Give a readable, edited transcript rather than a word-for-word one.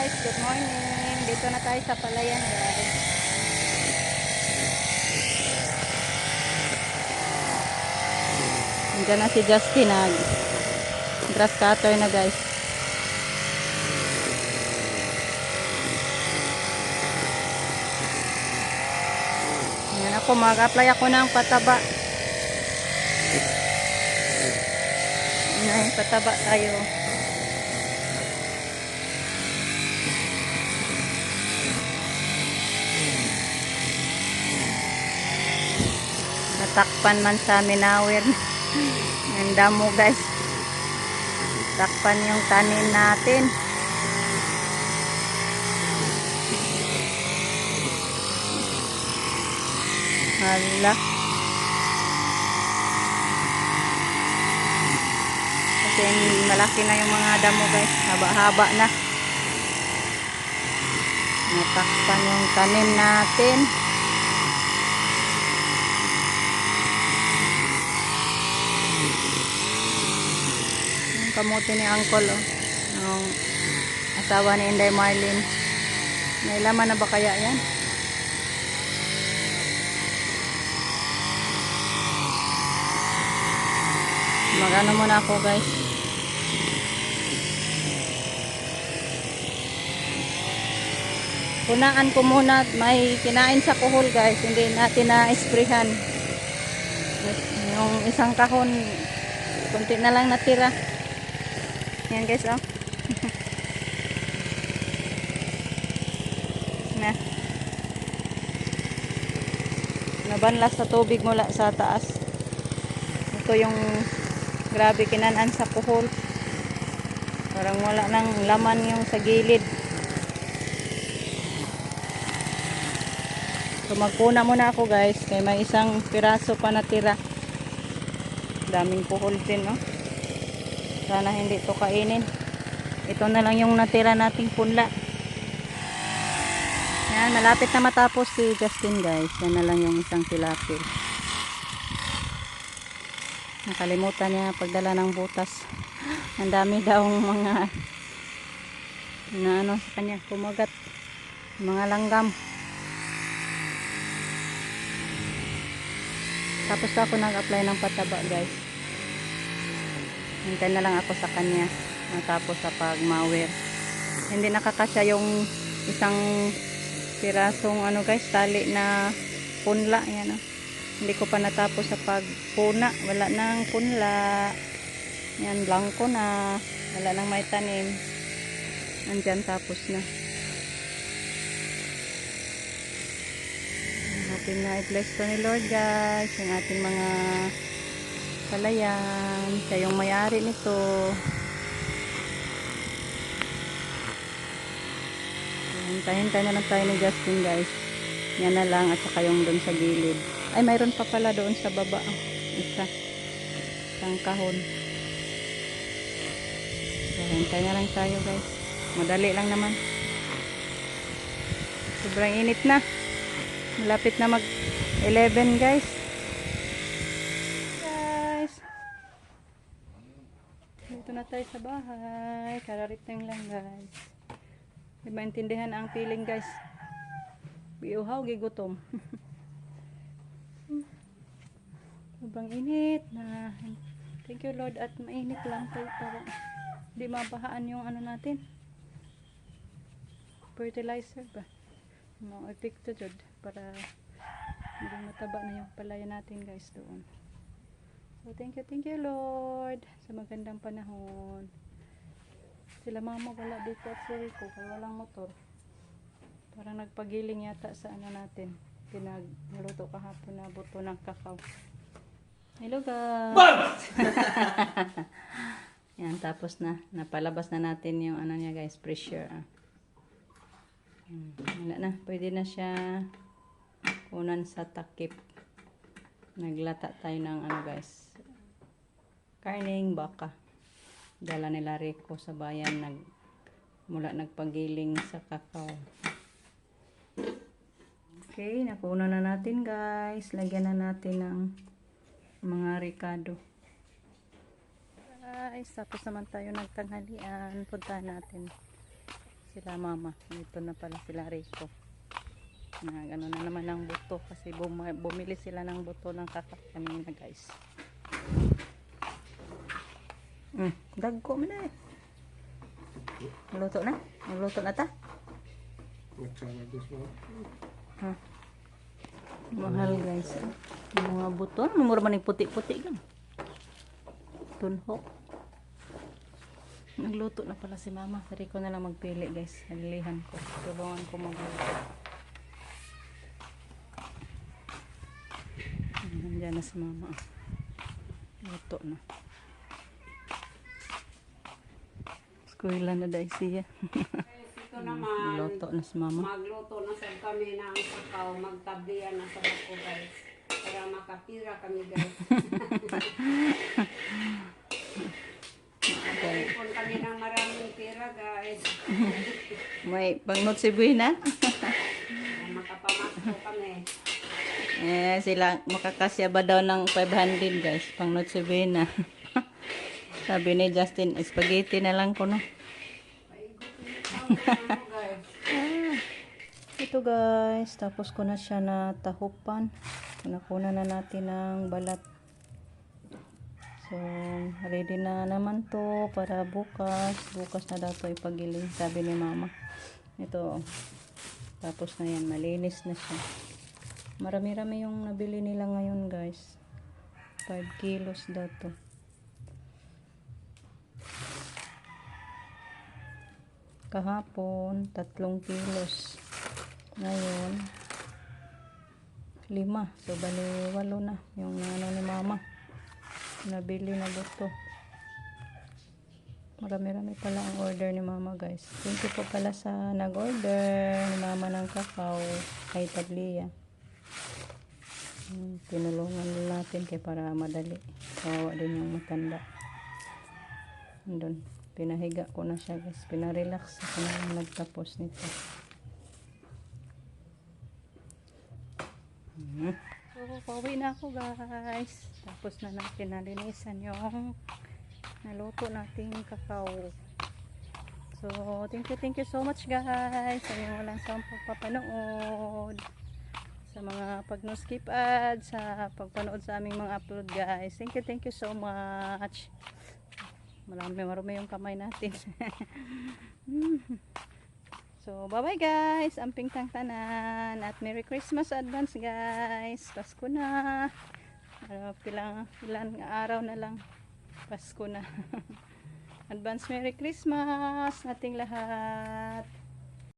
guys, good morning. Dito na tayo sa palayan guys. Nandiyan na si Justin grass cutter na guys. Yan ako, mag-apply ako ng pataba. Yan, pataba tayo. Natakpan man sa minawir. Ang damo guys. Takpan yung tanim natin. Hala. Kasi malaki na yung mga damo guys. Haba-haba na. Natakpan yung tanim natin. Kamuti ni Uncle yung asawa ni Inday Marlene. May laman na ba kaya yan? Magano muna ako guys. Punaan ko muna, may kinain sa kuhol guys, hindi natin na-sprayhan. Yung isang kahon kunti na lang natira. Yan guys, oh. Na. Nabanlas sa tubig mula sa taas. Ito yung grabe kinanaan sa kuhol. Parang wala nang laman yung sa gilid. So magpuna muna ako guys, kaya may isang piraso pa natira. Daming kuhol din, oh. Sana hindi ito kainin. Ito na lang yung natira nating punla. Yan, malapit na matapos si Justin guys. Yan na lang yung isang tilapil. Nakalimutan niya pagdala ng butas. Ang dami daw mga na ano sa kanya, kumagat. Mga langgam. Tapos ako nag-apply ng pataba guys. Hintay na lang ako sa kanya matapos sa pagmawir. Hindi nakakasya yung isang pirasong ano guys, tali na punla. Yan, oh. Hindi ko pa natapos sa pagpuna. Wala nang punla. Yan, blanco na. Wala nang may tanim. Nandyan tapos na. Ating na i-bless to ni Lord guys. Yung ating mga palayan. Siya yung may-ari nito. Hintay-hintay na lang tayo ni Justin guys. Yan na lang at saka yung doon sa gilid. Ay, mayroon pa pala doon sa baba. Isang kahon. So, hintay na lang tayo guys. Madali lang naman. Sobrang init na. Malapit na mag 11 guys. Dito na tayo sa bahay. Kararating lang guys. Di maintindihan ang feeling guys. Biuhaw, gigutom. Sobrang init na. Thank you Lord at mainit lang tayo para di mabahaan yung ano natin. Fertilizer ba? Mga epekto dyan para hindi mataba na yung palaya natin guys doon. So thank you Lord sa magandang panahon. Sila mama wala dito at si Rico kaya walang motor. Parang nagpagiling yata sa ano natin. Pinagluto kahapon na buto ng kakao. Hello guys. Yan, tapos na. Napalabas na natin yung ano niya guys, pressure. Wala na. Pwede na siya kunan sa takip. Naglata tayo ng ano guys, karning baka. Dala nila Rico sa bayan. Mula nagpagiling sa kakao. Okay, nakuha na natin guys. Lagyan na natin ng mga ricado. Guys, tapos naman tayo nagtanghalian. Punta natin sila mama. Dito na pala sila Rico. Ano na naman ng buto kasi bumili sila ng buto ng kakao kanina guys. Dagko mo na eh. Luto na? Luto na ta? Mahal guys. Yung mga buto. Mura man yung puti-puti lang. Tunhok. Nagluto na pala si mama. Sari ko na lang magpili guys. Nalilihan ko. Tulungan ko magluto. Nandiyan na si mama. Luto na. Eskwela na dahil siya. Ito naman, Luto na si mama. magluto na sa kami ng kakao, magtablian na sa bako guys. Para makapira kami guys. Ipon kami ng maraming pira guys. May pangnot si Buena. Makapamasko kami. Sila makakasya ba daw ng 500 guys. Pangnot si Buena. Sabi ni Justin, spaghetti na lang ko no. Ito guys, tapos ko na siya natahupan. Nakuna na natin ng balat. So, ready na naman to para bukas. Bukas na daw to ipagiling, sabi ni mama. Ito, tapos na yan, malinis na siya. Marami-rami yung nabili nila ngayon guys. 5 kilos daw to. Kahapon 3 kilos, ngayon 5, so bali 8 na yung ano ni mama nabili na buto. Marami-rami pala ang order ni mama guys. Thank you po pala sa nag-order ni mama ng kakao kay Tablia. Tinulungan natin kay para madali, kawawa din yung matanda. Andun, pinahiga ko na siya guys, pinarelax ako na nagtapos nito. So, pauwi na ako guys. Tapos na natin nalinisan yung naluto nating kakao. So, thank you so much guys sa inyong walang sawang pagpapanood, sa mga pag-no-skip ads, sa pagpanood sa aming mga upload guys. Thank you so much. Marami yung kamay natin. So, bye-bye guys. Amping tang tanan. At Merry Christmas advance guys. Pasko na. Ilang araw na lang. Pasko na. Advance Merry Christmas nating lahat.